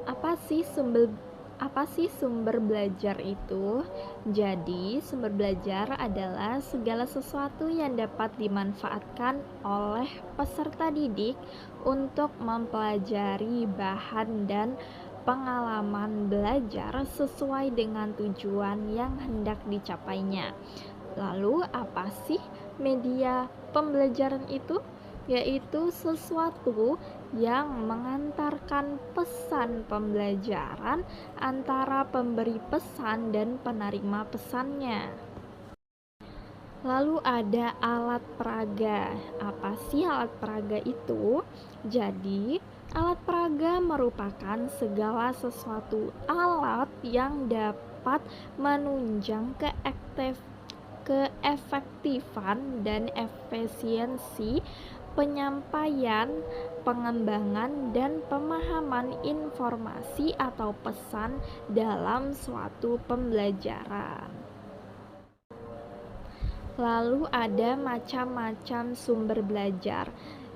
Apa sih sumber belajar itu? Jadi, sumber belajar adalah segala sesuatu yang dapat dimanfaatkan oleh peserta didik untuk mempelajari bahan dan pengalaman belajar sesuai dengan tujuan yang hendak dicapainya. Lalu, apa sih media pembelajaran itu? Yaitu sesuatu yang mengantarkan pesan pembelajaran antara pemberi pesan dan penerima pesannya. Lalu ada alat peraga. Apa sih alat peraga itu? Jadi, alat peraga merupakan segala sesuatu alat yang dapat menunjang keefektifan dan efisiensi penyampaian, pengembangan, dan pemahaman informasi atau pesan dalam suatu pembelajaran. Lalu ada macam-macam sumber belajar.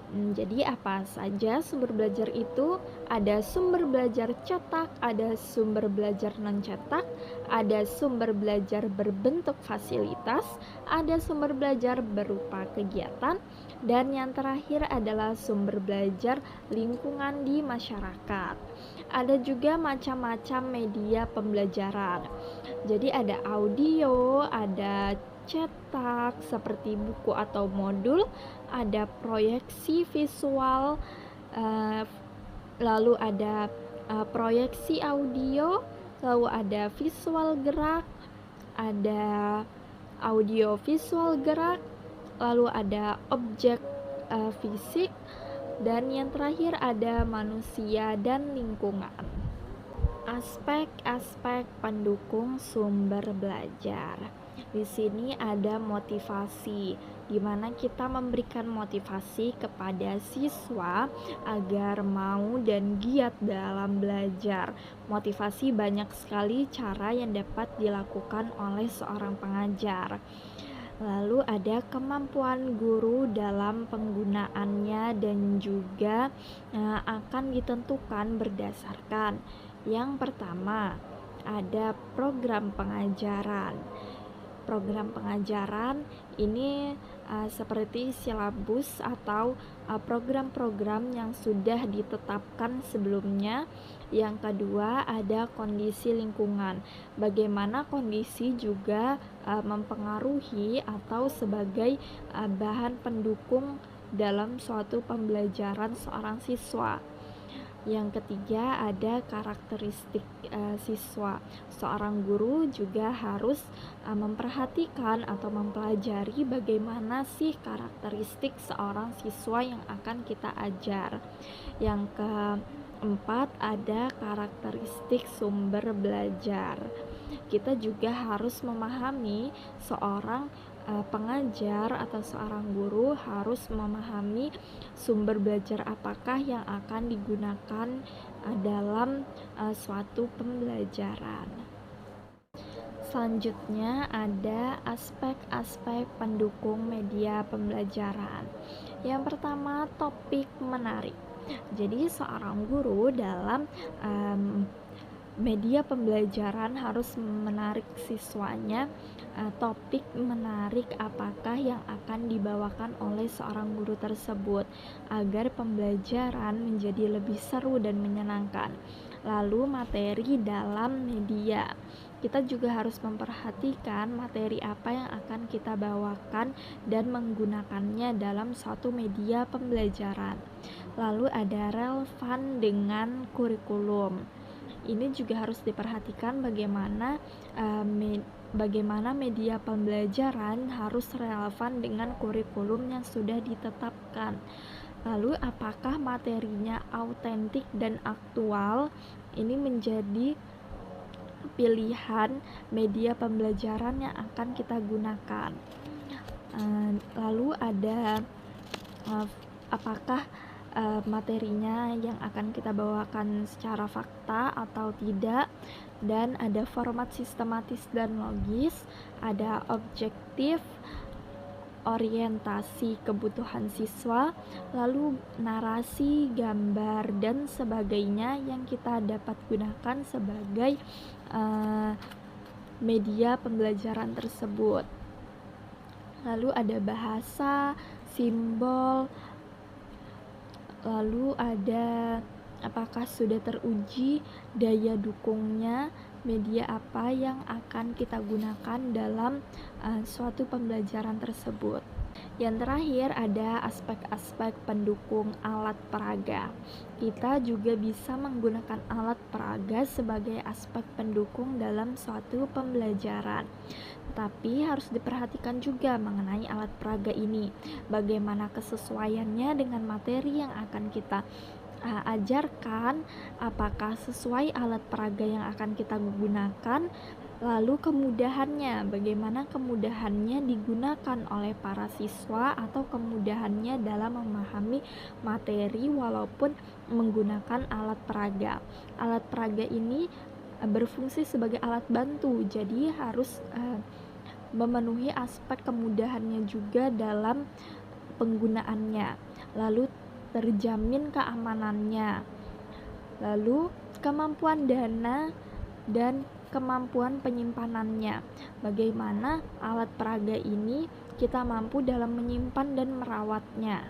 Jadi apa saja sumber belajar itu? Ada sumber belajar cetak, ada sumber belajar non cetak, ada sumber belajar berbentuk fasilitas, ada sumber belajar berupa kegiatan, dan yang terakhir adalah sumber belajar lingkungan di masyarakat. Ada juga macam-macam media pembelajaran. Jadi ada audio, ada cetak seperti buku atau modul, ada proyeksi visual, lalu ada proyeksi audio, lalu ada visual gerak, ada audio visual gerak, lalu ada objek fisik, dan yang terakhir ada manusia dan lingkungan. Aspek-aspek pendukung sumber belajar. Di sini ada motivasi, di mana kita memberikan motivasi kepada siswa agar mau dan giat dalam belajar. Motivasi banyak sekali cara yang dapat dilakukan oleh seorang pengajar. Lalu ada kemampuan guru dalam penggunaannya dan juga akan ditentukan berdasarkan yang pertama ada program pengajaran. Program pengajaran ini seperti silabus atau program-program yang sudah ditetapkan sebelumnya. Yang kedua ada kondisi lingkungan. Bagaimana kondisi juga mempengaruhi atau sebagai bahan pendukung dalam suatu pembelajaran seorang siswa. Yang ketiga ada karakteristik siswa. Seorang guru juga harus memperhatikan atau mempelajari bagaimana sih karakteristik seorang siswa yang akan kita ajar. Yang keempat ada karakteristik sumber belajar. Kita juga harus memahami seorang pengajar atau seorang guru harus memahami sumber belajar apakah yang akan digunakan dalam suatu pembelajaran. Selanjutnya ada aspek-aspek pendukung media pembelajaran. Yang pertama, topik menarik. Jadi seorang guru dalam media pembelajaran harus menarik siswanya. Topik menarik apakah yang akan dibawakan oleh seorang guru tersebut agar pembelajaran menjadi lebih seru dan menyenangkan. Lalu materi dalam media, kita juga harus memperhatikan materi apa yang akan kita bawakan dan menggunakannya dalam suatu media pembelajaran. Lalu ada relevan dengan kurikulum. Ini juga harus diperhatikan bagaimana media pembelajaran harus relevan dengan kurikulum yang sudah ditetapkan. Lalu apakah materinya autentik dan aktual? Ini menjadi pilihan media pembelajaran yang akan kita gunakan. Lalu ada apakah materinya yang akan kita bawakan secara fakta atau tidak, dan ada format sistematis dan logis, ada objektif, orientasi kebutuhan siswa, lalu narasi, gambar, dan sebagainya yang kita dapat gunakan sebagai media pembelajaran tersebut. Lalu ada bahasa, simbol, lalu ada apakah sudah teruji daya dukungnya, media apa yang akan kita gunakan dalam suatu pembelajaran tersebut. Yang terakhir ada aspek-aspek pendukung alat peraga. Kita juga bisa menggunakan alat peraga sebagai aspek pendukung dalam suatu pembelajaran. Tapi harus diperhatikan juga mengenai alat peraga ini, bagaimana kesesuaiannya dengan materi yang akan kita ajarkan, apakah sesuai alat peraga yang akan kita gunakan, lalu kemudahannya, bagaimana kemudahannya digunakan oleh para siswa atau kemudahannya dalam memahami materi walaupun menggunakan alat peraga. Alat peraga ini berfungsi sebagai alat bantu, jadi harus memenuhi aspek kemudahannya juga dalam penggunaannya, lalu terjamin keamanannya, lalu kemampuan dana dan kemampuan penyimpanannya, bagaimana alat peraga ini kita mampu dalam menyimpan dan merawatnya.